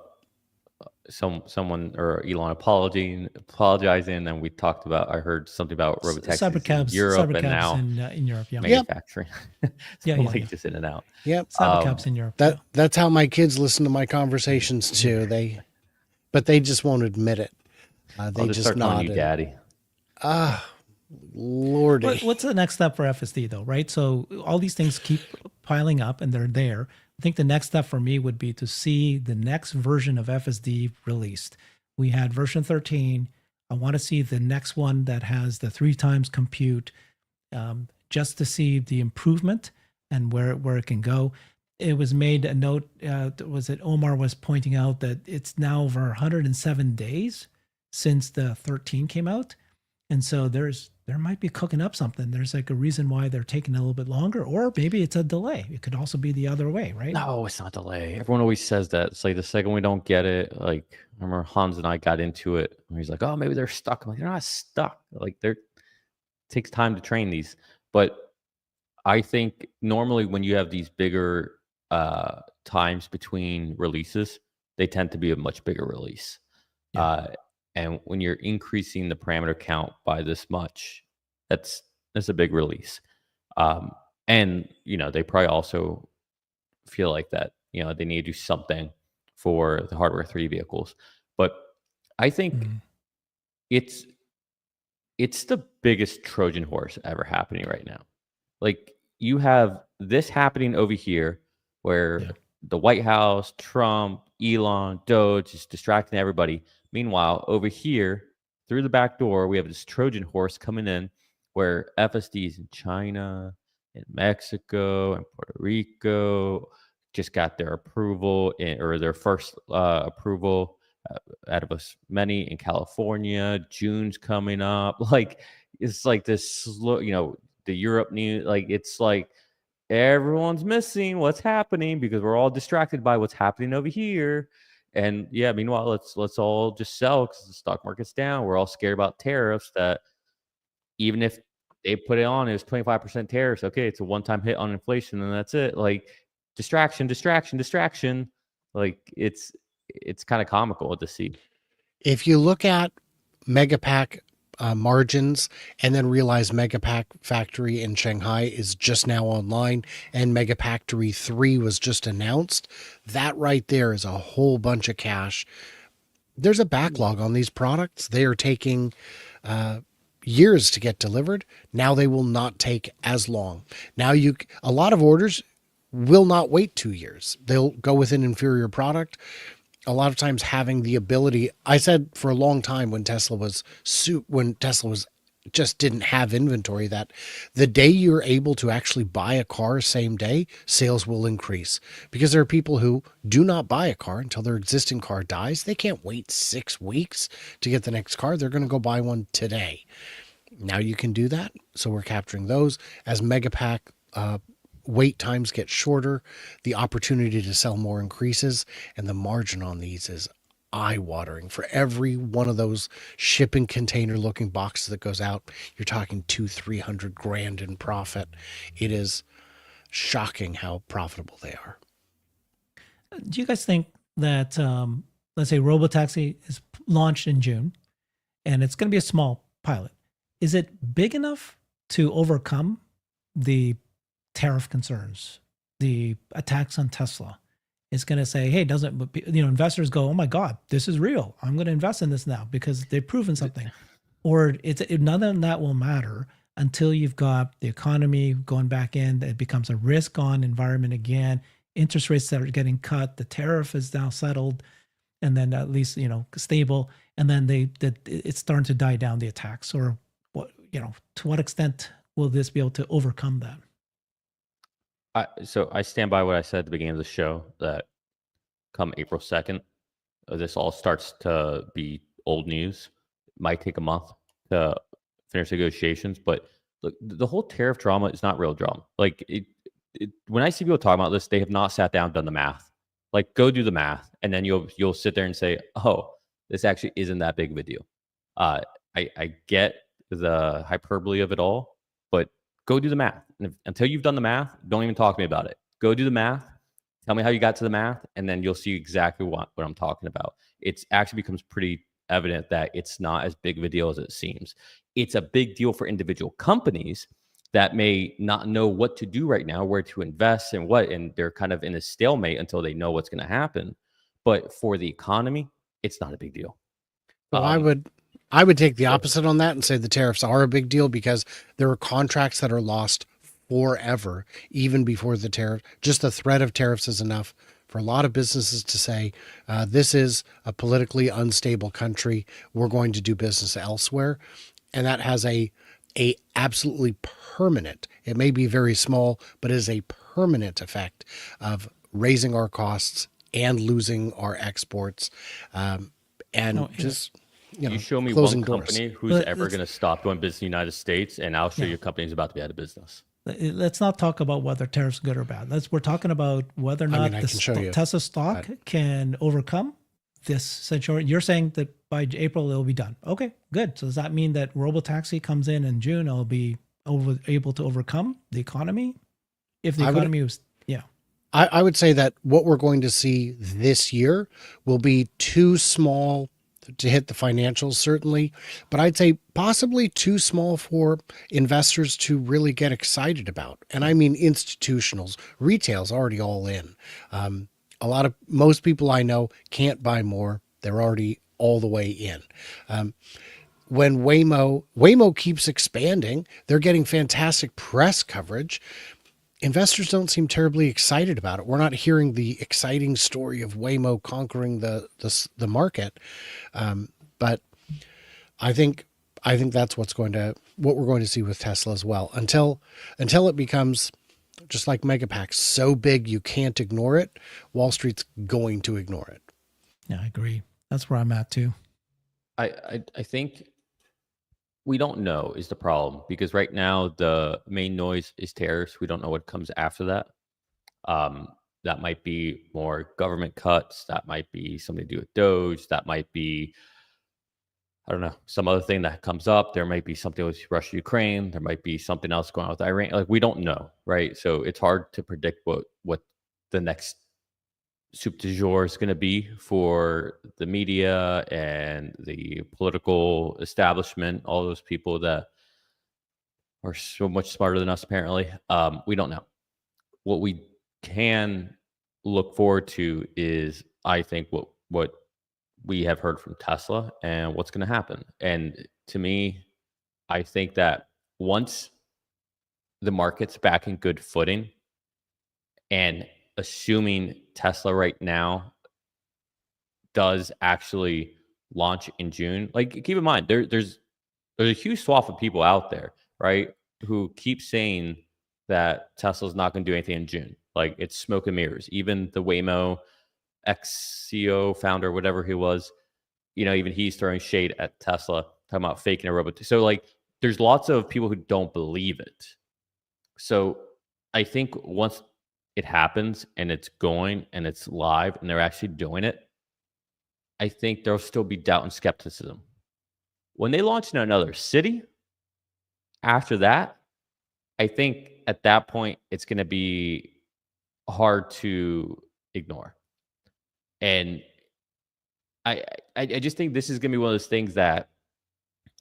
someone or Elon apologizing, and we talked about. I heard something about robotaxis in Cybercabs, Europe, and now in Europe. Yeah. manufacturing. Yeah, I'm yeah, like yeah. just in and out. Yep. Cybercabs in Europe. Yeah. That's how my kids listen to my conversations too. But they just won't admit it. They I'll just just start calling nod. you And, daddy. Lordy. What's the next step for FSD though, right? So all these things keep piling up and they're there. I think the next step for me would be to see the next version of FSD released. We had version 13. I want to see the next one that has the 3 times compute, just to see the improvement and where it can go. It was made a note. Was it Omar was pointing out that it's now over 107 days since the 13 came out, and so there might be cooking up something. There's like a reason why they're taking a little bit longer, or maybe it's a delay. It could also be the other way, right? No, it's not delay. Everyone always says that. It's like the second we don't get it, like I remember Hans and I got into it, and he's like, "Oh, maybe they're stuck." I'm like, "They're not stuck. Like it takes time to train these." But I think normally when you have these bigger times between releases, they tend to be a much bigger release. Yeah. And when you're increasing the parameter count by this much, that's a big release. And they probably also feel like that they need to do something for the hardware 3 vehicles. But I think Mhm. it's the biggest Trojan horse ever happening right now. Like you have this happening over here where Yeah. the White House, Trump, Elon, Doge is distracting everybody. Meanwhile, over here, through the back door, we have this Trojan horse coming in where FSDs in China, in Mexico, and Puerto Rico just got their approval or their first approval out of us many in California. June's coming up. Like it's like this slow, the Europe news. Like it's like everyone's missing what's happening because we're all distracted by what's happening over here. And yeah, meanwhile, let's all just sell because the stock market's down. We're all scared about tariffs. That even if they put it on, it's 25% tariffs. Okay, it's a one-time hit on inflation, and that's it. Like distraction, distraction, distraction. Like it's kind of comical to see. If you look at Megapack margins and then realize Megapack Factory in Shanghai is just now online and Megafactory 3 was just announced, that right there is a whole bunch of cash. There's a backlog on these products. They are taking years to get delivered. Now they will not take as long. Now a lot of orders will not wait 2 years. They'll go with an inferior product. A lot of times having the ability, I said for a long time when Tesla was just didn't have inventory, that the day you're able to actually buy a car same day, sales will increase, because there are people who do not buy a car until their existing car dies. They can't wait 6 weeks to get the next car. They're going to go buy one today. Now you can do that. So we're capturing those as Megapack wait times get shorter, the opportunity to sell more increases, and the margin on these is eye-watering. For every one of those shipping container looking boxes that goes out, you're talking 200-300 grand in profit. It is shocking how profitable they are. Do you guys think that, let's say, Robotaxi is launched in June and it's going to be a small pilot? Is it big enough to overcome the tariff concerns, the attacks on Tesla? It's going to say, hey, doesn't, but investors go, oh my God, this is real. I'm going to invest in this now because they've proven something. Or none of that will matter until you've got the economy going back in. It becomes a risk on environment again. Interest rates that are getting cut. The tariff is now settled, and then at least stable. And then it's starting to die down, the attacks. Or what to what extent will this be able to overcome that? So I stand by what I said at the beginning of the show, that come April 2nd, this all starts to be old news. It might take a month to finish negotiations, but look, the whole tariff drama is not real drama. Like when I see people talking about this, they have not sat down, done the math. Like, go do the math, and then you'll sit there and say, oh, this actually isn't that big of a deal. I get the hyperbole of it all, but go do the math. And until you've done the math, don't even talk to me about it. Go do the math. Tell me how you got to the math, and then you'll see exactly what I'm talking about. It actually becomes pretty evident that it's not as big of a deal as it seems. It's a big deal for individual companies that may not know what to do right now, where to invest and what, and they're kind of in a stalemate until they know what's going to happen. But for the economy, it's not a big deal. Well, I would take the opposite on that and say the tariffs are a big deal because there are contracts that are lost forever, even before the tariff. Just the threat of tariffs is enough for a lot of businesses to say, this is a politically unstable country. We're going to do business elsewhere. And that has a absolutely permanent, it may be very small, but it is a permanent effect of raising our costs and losing our exports. You show me one closing doors. company who's ever going to stop doing business in the United States, and I'll show you a company who's about to be out of business. Let's not talk about whether tariffs are good or bad. We're talking about whether or not Tesla stock can overcome this situation. You're saying that by April it'll be done. Okay, good. So does that mean that Robotaxi comes in June, it'll be able to overcome the economy? If the economy was, yeah. I would say that what we're going to see this year will be too small to hit the financials, certainly, but I'd say possibly too small for investors to really get excited about. And I mean institutionals. Retail's already all in. Most people I know can't buy more. They're already all the way in. When Waymo keeps expanding, they're getting fantastic press coverage. Investors don't seem terribly excited about it. We're not hearing the exciting story of Waymo conquering the market. But I think that's what we're going to see with Tesla as well. Until it becomes just like Megapack, so big you can't ignore it, Wall Street's going to ignore it. Yeah, I agree. That's where I'm at too. I think we don't know is the problem, because right now the main noise is tariffs. We don't know what comes after that. That might be more government cuts. That might be something to do with Doge. That might be, I don't know, some other thing that comes up. There might be something with Russia, Ukraine. There might be something else going on with Iran. Like, we don't know, right? So it's hard to predict what the next soup du jour is going to be for the media and the political establishment, all those people that are so much smarter than us, apparently. We don't know. What we can look forward to is, I think, what we have heard from Tesla and what's going to happen. And to me, I think that once the market's back in good footing, and assuming Tesla right now does actually launch in June, like, keep in mind, there's a huge swath of people out there, right, who keep saying that Tesla's not going to do anything in June. Like, it's smoke and mirrors. Even the Waymo ex-CEO founder, whatever he was, even he's throwing shade at Tesla, talking about faking a robot. So, like, there's lots of people who don't believe it. So I think once it happens and it's going and it's live and they're actually doing it, I think there'll still be doubt and skepticism. When they launch in another city, after that, I think at that point it's going to be hard to ignore. And I just think this is going to be one of those things that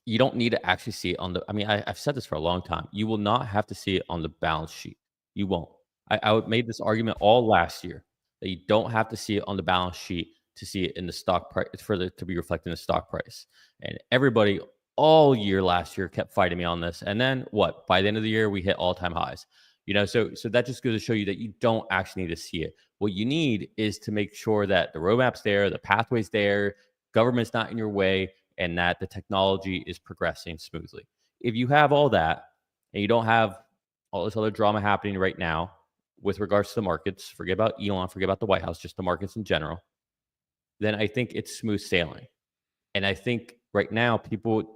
you don't need to actually see it on the. I mean, I've said this for a long time. You will not have to see it on the balance sheet. You won't. Made this argument all last year that you don't have to see it on the balance sheet to see it in the stock price for it to be reflected in the stock price. And everybody all year last year kept fighting me on this. And then what? By the end of the year, we hit all-time highs. So that just goes to show you that you don't actually need to see it. What you need is to make sure that the roadmap's there, the pathway's there, government's not in your way, and that the technology is progressing smoothly. If you have all that and you don't have all this other drama happening right now with regards to the markets, forget about Elon, forget about the White House, just the markets in general, then I think it's smooth sailing. And I think right now people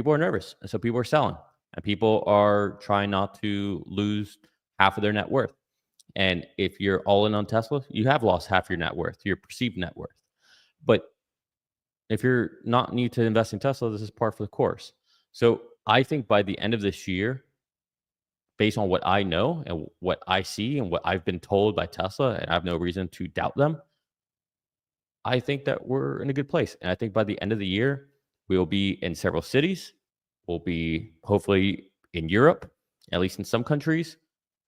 are nervous. And so people are selling and people are trying not to lose half of their net worth. And if you're all in on Tesla, you have lost half your net worth, your perceived net worth. But if you're not new to invest in Tesla, this is par for the course. So I think by the end of this year, based on what I know and what I see and what I've been told by Tesla, and I have no reason to doubt them, I think that we're in a good place. And I think by the end of the year, we will be in several cities. We'll be hopefully in Europe, at least in some countries.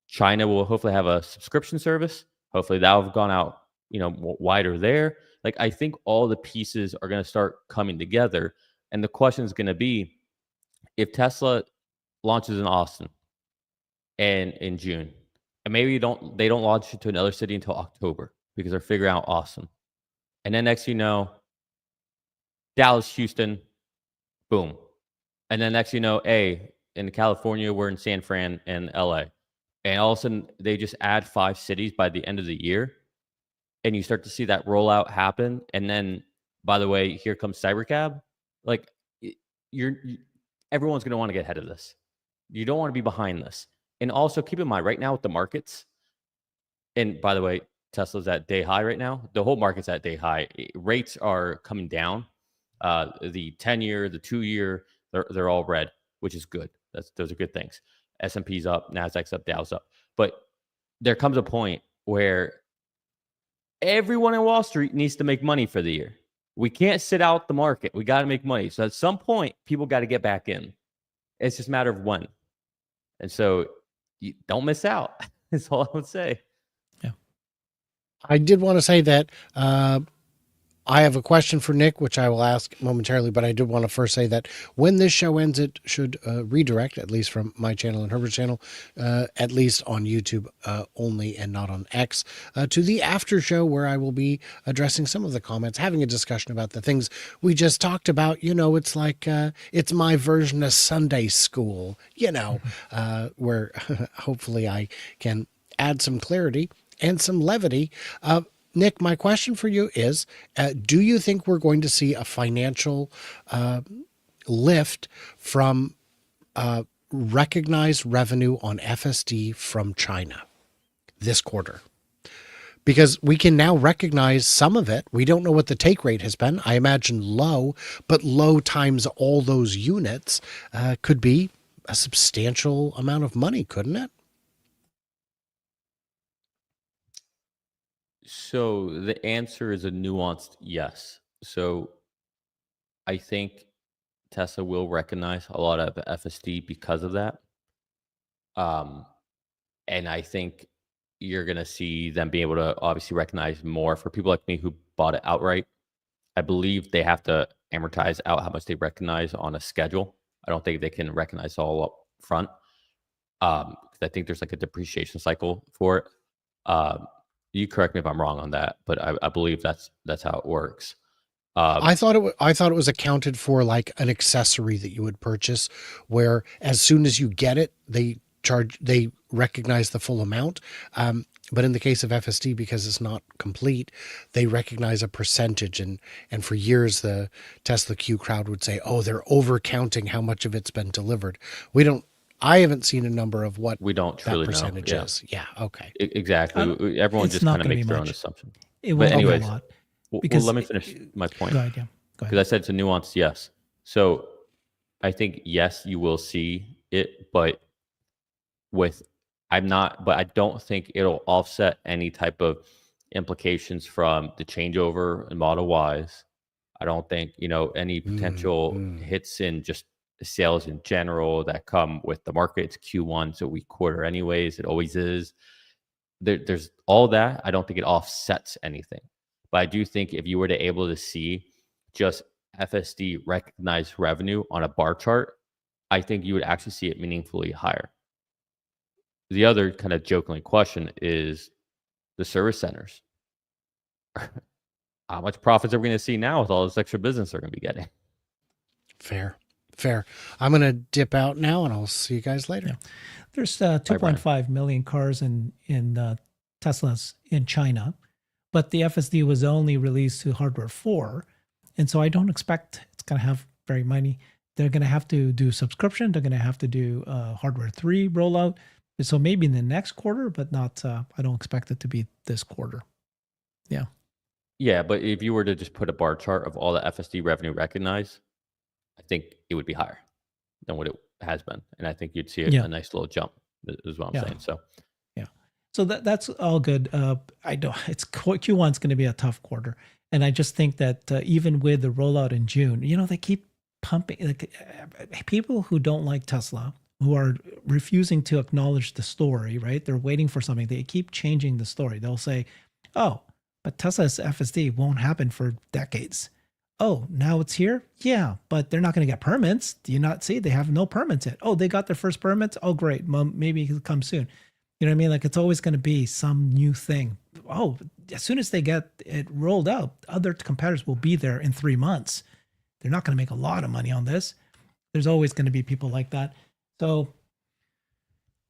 China will hopefully have a subscription service. Hopefully that will have gone out, wider there. Like, I think all the pieces are going to start coming together. And the question is going to be, if Tesla launches in Austin and in June, and maybe they don't launch it to another city until October because they're figuring out Austin. And then next, Dallas, Houston, boom. And then next, hey, in California, we're in San Fran and LA. And all of a sudden, they just add 5 cities by the end of the year. And you start to see that rollout happen. And then, by the way, here comes cybercab. Like, everyone's going to want to get ahead of this. You don't want to be behind this. And also keep in mind, right now with the markets, and by the way, Tesla's at day high right now. The whole market's at day high. Rates are coming down. The 10-year, the 2-year, they're all red, which is good. Those are good things. S&P's up, Nasdaq's up, Dow's up. But there comes a point where everyone in Wall Street needs to make money for the year. We can't sit out the market. We got to make money. So at some point, people got to get back in. It's just a matter of when. And so you don't miss out. That's all I would say. Yeah. I did want to say that I have a question for Nick, which I will ask momentarily, but I did want to first say that when this show ends, it should redirect, at least from my channel and Herbert's channel, at least on YouTube only and not on X, to the after show where I will be addressing some of the comments, having a discussion about the things we just talked about. It's like it's my version of Sunday school, where hopefully I can add some clarity and some levity. Nick, my question for you is, do you think we're going to see a financial lift from recognized revenue on FSD from China this quarter? Because we can now recognize some of it. We don't know what the take rate has been. I imagine low, but low times all those units could be a substantial amount of money, couldn't it? So the answer is a nuanced yes. So I think Tesla will recognize a lot of FSD because of that. And I think you're going to see them be able to obviously recognize more for people like me who bought it outright. I believe they have to amortize out how much they recognize on a schedule. I don't think they can recognize all up front. I think there's like a depreciation cycle for it. You correct me if I'm wrong on that, but I believe that's how it works. I thought it was accounted for like an accessory that you would purchase, where as soon as you get it, they recognize the full amount. But in the case of FSD, because it's not complete, they recognize a percentage. And for years, the Tesla Q crowd would say, "Oh, they're over counting how much of it's been delivered." I haven't seen a number of what we don't truly that percentage know. is. Yeah. Okay. Exactly. Everyone just kind of makes their own assumption. It will be a anyways, lot. Well, Because let me finish my point. Go ahead, yeah. Go Because ahead. I said it's a nuanced yes. So I think, yes, you will see it, but with I'm not, but I don't think it'll offset any type of implications from the changeover in Model Ys. I don't think, any potential Mm. hits in just sales in general that come with the market. It's Q1, so weak quarter anyways. It always is. There's all that. I don't think it offsets anything. But I do think if you were to able to see just FSD recognized revenue on a bar chart, I think you would actually see it meaningfully higher. The other kind of jokingly question is the service centers. How much profits are we going to see now with all this extra business they're going to be getting? Fair. Fair. I'm going to dip out now and I'll see you guys later. Yeah. There's Brian. 2.5 million cars in Teslas in China, but the FSD was only released to hardware 4. And so I don't expect it's going to have very many. They're going to have to do subscription. They're going to have to do hardware 3 rollout. So maybe in the next quarter, but not, I don't expect it to be this quarter. Yeah. Yeah, but if you were to just put a bar chart of all the FSD revenue recognized, I think it would be higher than what it has been. And I think you'd see a nice little jump, is what I'm saying. So, yeah. So that's all good. I know Q1 is going to be a tough quarter. And I just think that even with the rollout in June, they keep pumping. People who don't like Tesla, who are refusing to acknowledge the story, right? They're waiting for something. They keep changing the story. They'll say, oh, but Tesla's FSD won't happen for decades. Oh, now it's here? Yeah, but they're not going to get permits. Do you not see? They have no permits yet. Oh, they got their first permits? Oh, great. Well, maybe it'll come soon. You know what I mean? Like, it's always going to be some new thing. Oh, as soon as they get it rolled out, other competitors will be there in 3 months. They're not going to make a lot of money on this. There's always going to be people like that. So,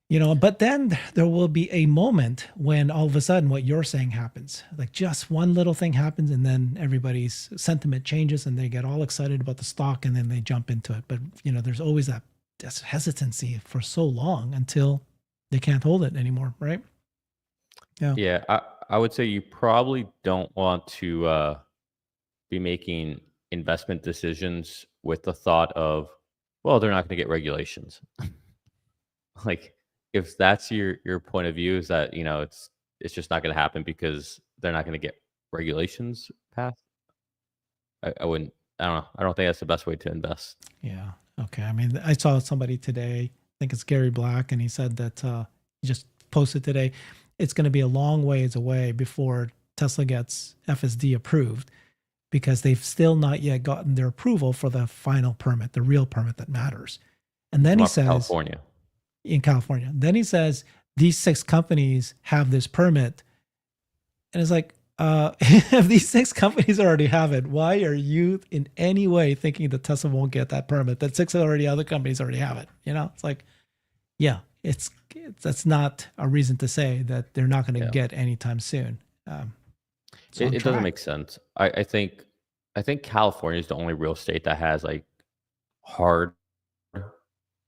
but then there will be a moment when all of a sudden what you're saying happens. Like just one little thing happens and then everybody's sentiment changes and they get all excited about the stock and then they jump into it. But, there's always that hesitancy for so long until they can't hold it anymore, right? Yeah. Yeah, I would say you probably don't want to be making investment decisions with the thought of, well, they're not going to get regulations. Like, if that's your point of view, is that it's just not going to happen because they're not going to get regulations passed. I wouldn't. I don't know. I don't think that's the best way to invest. Yeah. Okay. I mean, I saw somebody today. I think it's Gary Black, and he said that he just posted today. It's going to be a long ways away before Tesla gets FSD approved because they've still not yet gotten their approval for the final permit, the real permit that matters. And then he says, in California. Then he says, these 6 companies have this permit. And it's like, if these 6 companies already have it, why are you in any way thinking that Tesla won't get that permit? That 6 other companies already have it. It's like, yeah, that's not a reason to say that they're not going to get anytime soon. It doesn't make sense. I think California is the only real state that has like hard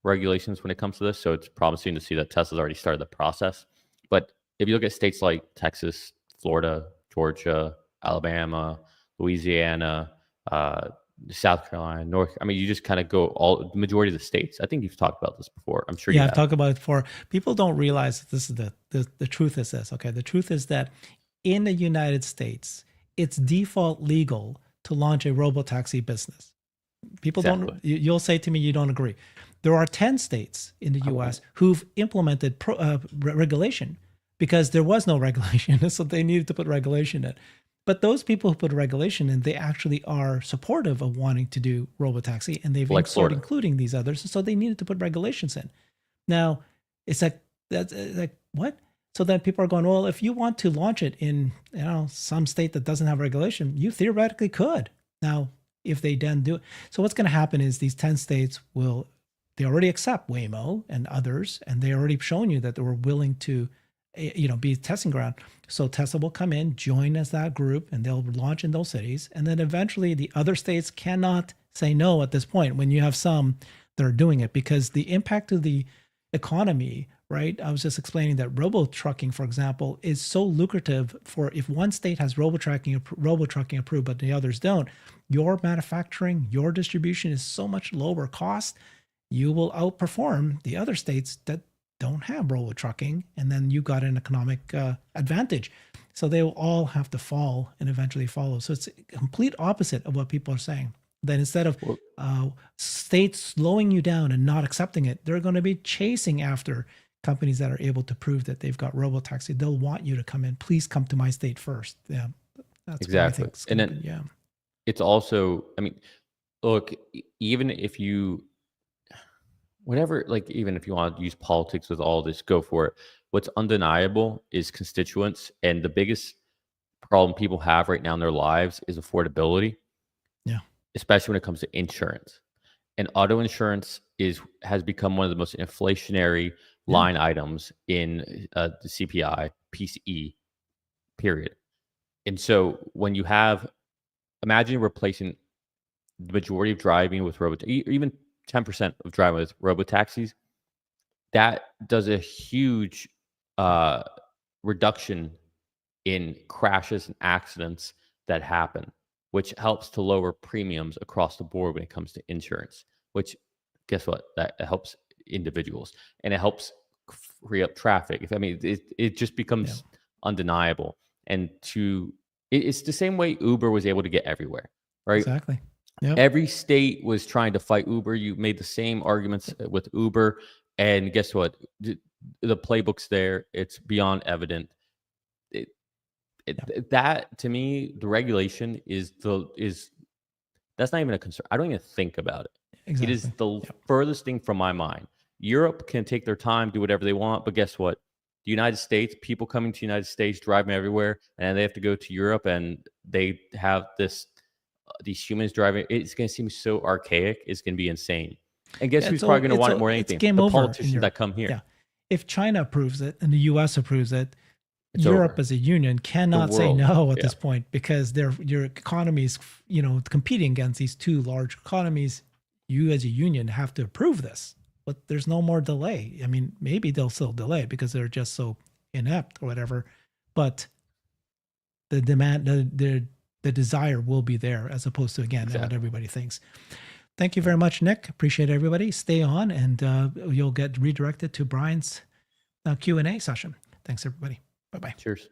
regulations when it comes to this. So it's promising to see that Tesla's already started the process. But if you look at states like Texas, Florida, Georgia, Alabama, Louisiana, South Carolina, you just kind of go the majority of the states. I think you've talked about this before. I'm sure. Yeah, I've talked about it before. People don't realize that this is the truth is this. Okay, the truth is that in the United States, it's default legal to launch a robotaxi business. People don't. You'll say to me, you don't agree. There are 10 states in the U.S. who've implemented regulation because there was no regulation, so they needed to put regulation in. But those people who put regulation in, they actually are supportive of wanting to do robotaxi, and they've started including these others, so they needed to put regulations in. Now, it's like that's like what? So then people are going, well, if you want to launch it in some state that doesn't have regulation, you theoretically could. Now, if they then do it, so what's going to happen is these 10 states they already accept Waymo and others, and they already shown you that they were willing to, be a testing ground. So Tesla will come in, join as that group, and they'll launch in those cities. And then eventually the other states cannot say no at this point when you have some that are doing it because the impact to the economy, right? I was just explaining that robo-trucking, for example, is so lucrative for if one state has robo-trucking approved, but the others don't, your manufacturing, your distribution is so much lower cost, you will outperform the other states that don't have robo trucking, and then you got an economic advantage. So they will all have to fall and eventually follow. So it's a complete opposite of what people are saying. That instead of states slowing you down and not accepting it, they're going to be chasing after companies that are able to prove that they've got robotaxi. They'll want you to come in. Please come to my state first. Yeah, that's Exactly. what I think. And then Yeah, it's also, I mean, look, even if you, whatever, like, even if you want to use politics with all this, go for it. What's undeniable is constituents. And the biggest problem people have right now in their lives is affordability, yeah, especially when it comes to insurance. And auto insurance has become one of the most inflationary line items in the CPI, PCE, period. And so when you have, imagine replacing the majority of driving with even 10% of driving with robotaxis, that does a huge reduction in crashes and accidents that happen, which helps to lower premiums across the board when it comes to insurance, which guess what? That helps individuals and it helps free up traffic. It just becomes undeniable. And it's the same way Uber was able to get everywhere, right? exactly. Yep. Every state was trying to fight Uber. You made the same arguments with Uber, and guess what? The playbook's there. It's beyond evident. That to me, the regulation is that's not even a concern. I don't even think about it. Exactly. It is the furthest thing from my mind. Europe can take their time, do whatever they want, but guess what? The United States, people coming to the United States, driving everywhere, and they have to go to Europe, and they have these humans driving. It's going to seem so archaic. It's going to be insane. And guess who's probably going to want it more than anything? Game the over politicians that come here. Yeah. If China approves it and the U.S. approves it, It's Europe over. as a union cannot say no at Yeah. this point, because your economies, competing against these two large economies. You as a union have to approve this, but there's no more delay. I mean, maybe they'll still delay because they're just so inept or whatever, but the demand, the desire will be there, as opposed to, again, what everybody thinks. Thank you very much, Nick. Appreciate everybody. Stay on, and you'll get redirected to Brian's Q&A session. Thanks, everybody. Bye-bye. Cheers.